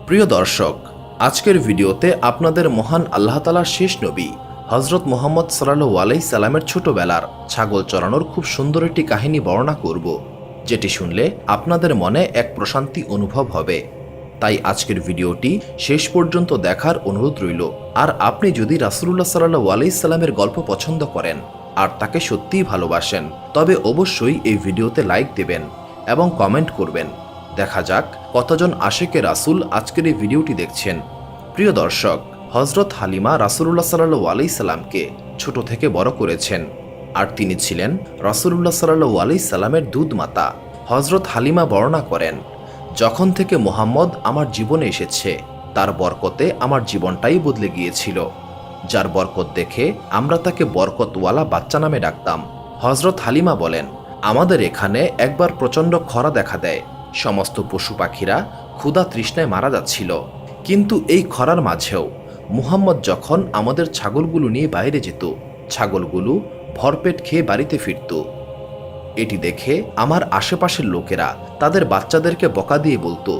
প্রিয় দর্শক, আজকের ভিডিওতে আপনাদের মহান আল্লাহ তাআলার শেষ নবী হযরত মুহাম্মদ সাল্লাল্লাহু আলাইহি সাল্লামের ছোটবেলার ছাগল চরানোর খুব সুন্দর একটি কাহিনী বর্ণনা করব, যেটি শুনলে আপনাদের মনে এক প্রশান্তি অনুভব হবে। তাই আজকের ভিডিওটি শেষ পর্যন্ত দেখার অনুরোধ রইল। আর আপনি যদি রাসূলুল্লাহ সাল্লাল্লাহু আলাইহি সাল্লামের গল্প পছন্দ করেন আর তাকে সত্যিই ভালোবাসেন, তবে অবশ্যই এই ভিডিওতে লাইক দেবেন এবং কমেন্ট করবেন। দেখা যাক কতজন আশেকে রাসূল আজকের এই ভিডিওটি দেখছেন। প্রিয় দর্শক, হযরত হালিমা রাসূলুল্লাহ সাল্লাল্লাহু আলাইহি সাল্লামকে ছোট থেকে বড় করেছেন, আর তিনি ছিলেন রাসূলুল্লাহ সাল্লাল্লাহু আলাইহি সাল্লামের দুধ মাতা। হযরত হালিমা বর্ণনা করেন, যখন থেকে মুহাম্মদ আমার জীবনে এসেছে তার বরকতে আমার জীবনটাই বদলে গিয়েছিল, যার বরকত দেখে আমরা তাকে বরকতওয়ালা বাচ্চা নামে ডাকতাম। হযরত হালিমা বলেন, আমাদের এখানে একবার প্রচণ্ড খরা দেখা দেয়, সমস্ত পশু পাখিরা ক্ষুধা তৃষ্ণায় মারা যাচ্ছিল। কিন্তু এই খরার মাঝেও মুহাম্মদ যখন আমাদের ছাগলগুলো নিয়ে বাইরে যেত, ছাগলগুলো ভরপেট খেয়ে বাড়িতে ফিরত। এটি দেখে আমার আশেপাশের লোকেরা তাদের বাচ্চাদেরকে বকা দিয়ে বলতো,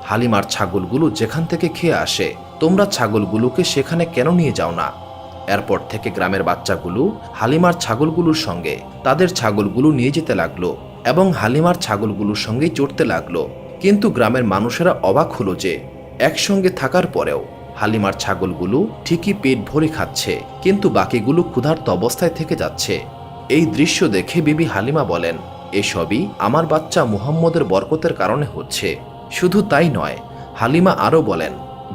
হালিমার ছাগলগুলো যেখান থেকে খেয়ে আসে, তোমরা ছাগলগুলোকে সেখানে কেন নিয়ে যাও না? এরপর থেকে গ্রামের বাচ্চাগুলো হালিমার ছাগলগুলোর সঙ্গে তাদের ছাগলগুলো নিয়ে যেতে লাগলো এবং হালিমার ছাগলগুলোর সঙ্গেই চড়তে লাগলো। কিন্তু গ্রামের মানুষেরা অবাক হলো যে একসঙ্গে থাকার পরেও হালিমার ছাগলগুলো ঠিকই পেট ভরে খাচ্ছে, কিন্তু বাকিগুলো ক্ষুধার্ত অবস্থায় থেকে যাচ্ছে। এই দৃশ্য দেখে বিবি হালিমা বলেন, এসবই আমার বাচ্চা মুহাম্মদের বরকতের কারণে হচ্ছে। শুধু তাই নয়, হালিমা আরও বলেন,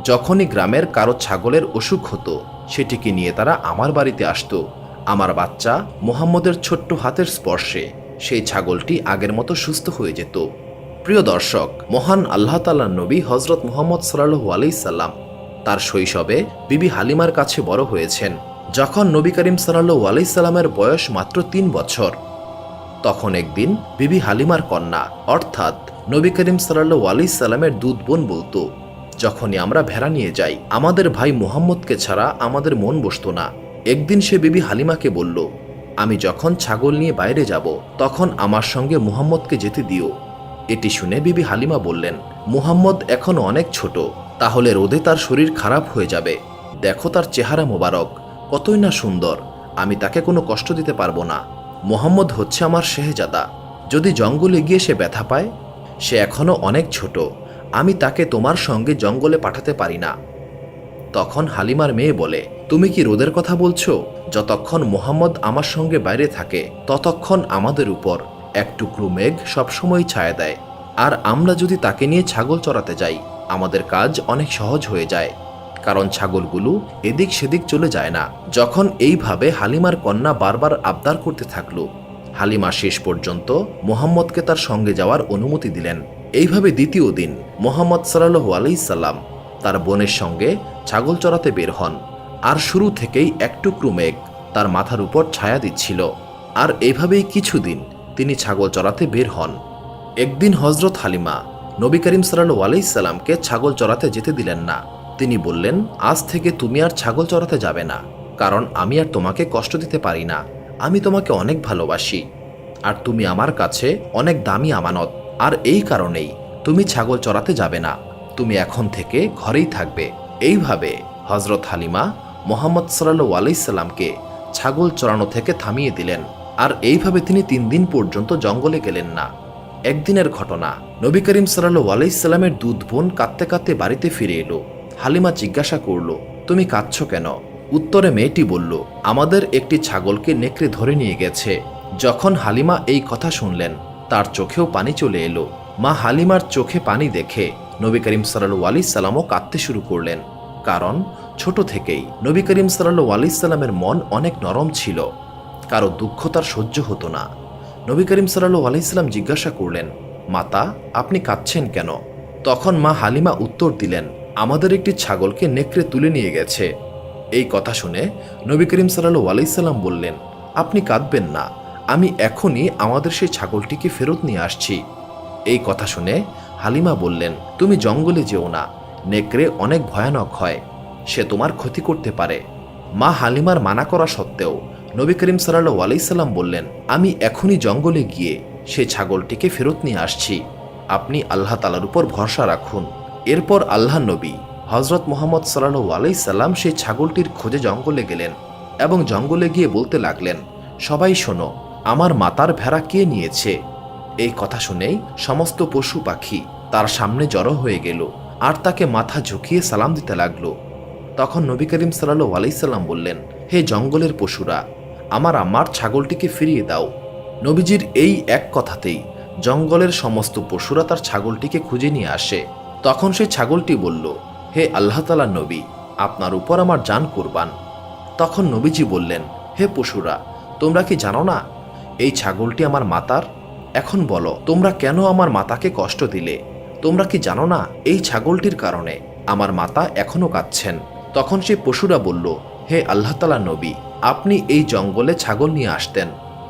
যখনই গ্রামের কারো ছাগলের অসুখ হতো, সেটিকে নিয়ে তারা আমার বাড়িতে আসতো। আমার বাচ্চা মুহাম্মদের ছোট্ট হাতের স্পর্শে সেই ছাগলটি আগের মতো সুস্থ হয়ে যেত। প্রিয় দর্শক, মহান আল্লাহ তাআলার নবী হযরত মুহাম্মদ সাল্লাল্লাহু আলাইহি সাল্লাম তার শৈশবে বিবি হালিমার কাছে বড় হয়েছেন। যখন নবী করিম সাল্লাল্লাহু আলাইহি সাল্লামের বয়স মাত্র 3 বছর, তখন একদিন বিবি হালিমার কন্যা অর্থাৎ নবী করিম সাল্লাল্লাহু আলাইহি সাল্লামের দুধ বোন বলতো, যখনই আমরা ভেড়া নিয়ে যাই, আমাদের ভাই মুহাম্মদকে ছাড়া আমাদের মন বসতো না। একদিন সে বিবি হালিমাকে বলল, আমি যখন ছাগল নিয়ে বাইরে যাব, তখন আমার সঙ্গে মুহাম্মদকে যেতে দিও। এটি শুনে বিবি হালিমা বললেন, মুহাম্মদ এখনো অনেক ছোট, তাহলে রোদে তার শরীর খারাপ হয়ে যাবে। দেখো তার চেহারা মোবারক কতই না সুন্দর, আমি তাকে কোনো কষ্ট দিতে পারবো না। মুহাম্মদ হচ্ছে আমার শেহজাদা, যদি জঙ্গলে গিয়ে সে ব্যথা পায়, সে এখনো অনেক ছোট, আমি তাকে তোমার সঙ্গে জঙ্গলে পাঠাতে পারি না। তখন হালিমার মেয়ে বলে, তুমি কি রোদের কথা বলছো? যতক্ষণ মুহাম্মদ আমার সঙ্গে বাইরে থাকে, ততক্ষণ আমাদের উপর এক টুকরো মেঘ সবসময় ছায়া দেয়, আর আমরা যদি তাকে নিয়ে ছাগল চড়াতে যাই, আমাদের কাজ অনেক সহজ হয়ে যায়, কারণ ছাগলগুলো এদিক সেদিক চলে যায় না। যখন এইভাবে হালিমার কন্যা বারবার আবদার করতে থাকলো, হালিমা শেষ পর্যন্ত মুহাম্মদকে তার সঙ্গে যাওয়ার অনুমতি দিলেন। এইভাবে দ্বিতীয় দিন মুহাম্মদ সাল্লাল্লাহু আলাইহি সাল্লাম তার বোনের সঙ্গে ছাগল চড়াতে বের হন, আর শুরু থেকেই এক টুকরো মেঘ তার মাথার উপর ছায়া দিচ্ছিল। আর এভাবেই কিছুদিন তিনি ছাগল চড়াতে বের হন। একদিন হযরত হালিমা নবী করিম সাল্লাল্লাহু আলাইহি সাল্লামকে ছাগল চড়াতে যেতে দিলেন না। তিনি বললেন, আজ থেকে তুমি আর ছাগল চড়াতে যাবে না, কারণ আমি আর তোমাকে কষ্ট দিতে পারি না। আমি তোমাকে অনেক ভালোবাসি, আর তুমি আমার কাছে অনেক দামি আমানত, আর এই কারণেই তুমি ছাগল চড়াতে যাবে না, তুমি এখন থেকে ঘরেই থাকবে। এইভাবে হযরত হালিমা মুহাম্মদ সাল্লাল্লাহু আলাইহি সাল্লামকে ছাগল চড়ানো থেকে থামিয়ে দিলেন, আর এইভাবে তিনি 3 দিন পর্যন্ত জঙ্গলে গেলেন না। একদিনের ঘটনা, নবী করিম সাল্লাল্লাহু আলাইহি সাল্লামের দুধ বোন কাঁদতে কাঁদতে বাড়িতে ফিরে এলো। হালিমা জিজ্ঞাসা করল, তুমি কাঁদছো কেন? উত্তরে মেয়েটি বলল, আমাদের একটি ছাগলকে নেকড়ে ধরে নিয়ে গেছে। যখন হালিমা এই কথা শুনলেন, তার চোখেও পানি চলে এলো। মা হালিমার চোখে পানি দেখে নবী করিম সাল্লাল্লাহু আলাইহি সাল্লামও কাঁদতে শুরু করলেন, কারণ ছোট থেকেই নবী করিম সাল্লাল্লাহু আলাইহি সাল্লামের মন অনেক নরম ছিল, কারো দুঃখ তার সহ্য হতো না। নবী করিম সাল্লাল্লাহু আলাইহি সাল্লাম জিজ্ঞাসা করলেন, মাতা, আপনি কাঁদছেন কেন? তখন মা হালিমা উত্তর দিলেন, আমাদের একটি ছাগলকে নেকড়ে তুলে নিয়ে গেছে। এই কথা শুনে নবী করিম সাল্লাল্লাহু আলাইহি সাল্লাম বললেন, আপনি কাঁদবেন না, আমি এখনই আমাদের সেই ছাগলটিকে ফেরত নিয়ে আসছি। এই কথা শুনে হালিমা বললেন, তুমি জঙ্গলে যেও না, নেকড়ে অনেক ভয়ানক হয়, সে তোমার ক্ষতি করতে পারে। মা হালিমার মানা করা সত্ত্বেও নবী করিম সাল্লাল্লাহু আলাইহি সাল্লাম বললেন, আমি এখনই জঙ্গলে গিয়ে সেই ছাগলটিকে ফেরত নিয়ে আসছি, আপনি আল্লাহ তাআলার উপর ভরসা রাখুন। এরপর আল্লাহ নবী হজরত মুহাম্মদ সাল্লাল্লাহু আলাইহি সাল্লাম সেই ছাগলটির খোঁজে জঙ্গলে গেলেন এবং জঙ্গলে গিয়ে বলতে লাগলেন, সবাই শোনো, আমার মাতার ভেড়া কে নিয়েছে। এই কথা শুনেই সমস্ত পশু পাখি তার সামনে জড়ো হয়ে গেল আর তাকে মাথা ঝুঁকিয়ে সালাম দিতে লাগলো। তখন নবী করিম সাল্লাল্লাহু আলাইহি সাল্লাম বললেন, হে জঙ্গলের পশুরা, আমার ছাগলটিকে ফিরিয়ে দাও। নবীজির এই এক কথাতেই জঙ্গলের সমস্ত পশুরা তার ছাগলটিকে খুঁজে নিয়ে আসে। তখন সেই ছাগলটি বলল, হে আল্লাহ তাআলার নবী, আপনার উপর আমার জান কুরবান। তখন নবীজি বললেন, হে পশুরা, তোমরা কি জানো না এই ছাগলটি আমার মাতার? এখন বলো, তোমরা কেন আমার মাতাকে কষ্ট দিলে? তোমরা কি জানো না এই ছাগলটির কারণে আমার মাতা এখনো কাঁদছেন? তখন সেই পশুরা বলল, হে আল্লাহ তাআলার নবী, আপনি এই জঙ্গলে ছাগল নিয়ে আসতেন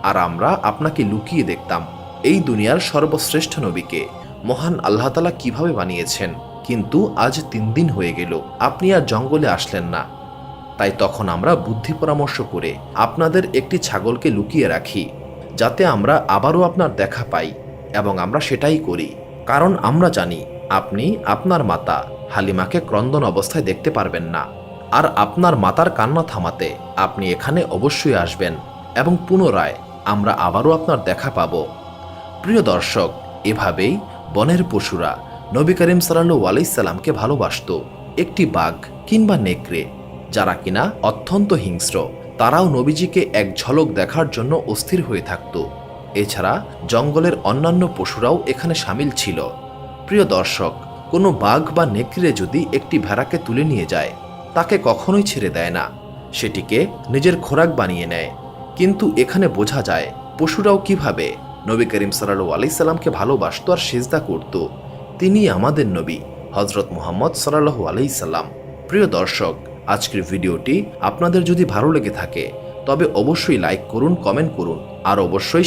আর আমরা আপনাকে লুকিয়ে দেখতাম। এই দুনিয়ার সর্বশ্রেষ্ঠ নবীকে মহান আল্লাহ তাআলা কিভাবে বানিয়েছেন, কিন্তু আজ 3 দিন হয়ে গেল আপনি আর জঙ্গলে আসলেন না। তাই তখন আমরা বুদ্ধি পরামর্শ করে আপনাদের একটি ছাগলকে লুকিয়ে রাখি, যাতে আমরা আবারও আপনার দেখা পাই, এবং আমরা সেটাই করি। কারণ আমরা জানি আপনি আপনার মাতা হালিমাকে ক্রন্দন অবস্থায় দেখতে পারবেন না, আর আপনার মাতার কান্না থামাতে আপনি এখানে অবশ্যই আসবেন এবং পুনরায় আমরা আবারও আপনার দেখা পাব। প্রিয় দর্শক, এভাবেই বনের পশুরা নবী করিম সাল্লাল্লাহু আলাইহি সাল্লামকে ভালোবাসত। একটি বাঘ কিংবা নেকড়ে, যারা কিনা অত্যন্ত হিংস্র, তারাও নবীজিকে এক ঝলক দেখার জন্য অস্থির হয়ে থাকত। এছাড়া জঙ্গলের অন্যান্য পশুরাও এখানে সামিল ছিল। প্রিয় দর্শক, কোনো বাঘ বা নেকড়ে যদি একটি ভেড়াকে তুলে নিয়ে যায়, তাকে কখনোই ছেড়ে দেয় না, সেটিকে নিজের খোরাক বানিয়ে নেয়। কিন্তু এখানে বোঝা যায় পশুরাও কিভাবে নবী করিম সাল্লাল্লাহু আলাইহি সাল্লামকে ভালোবাসত আর সিজদা করত। তিনি আমাদের নবী হযরত মুহাম্মদ সাল্লাল্লাহু আলাইহি সাল্লাম। প্রিয় দর্শক, আজকের ভিডিওটি আপনাদের যদি ভালো লেগে থাকে তবে অবশ্যই লাইক করুন, কমেন্ট করুন আর অবশ্যই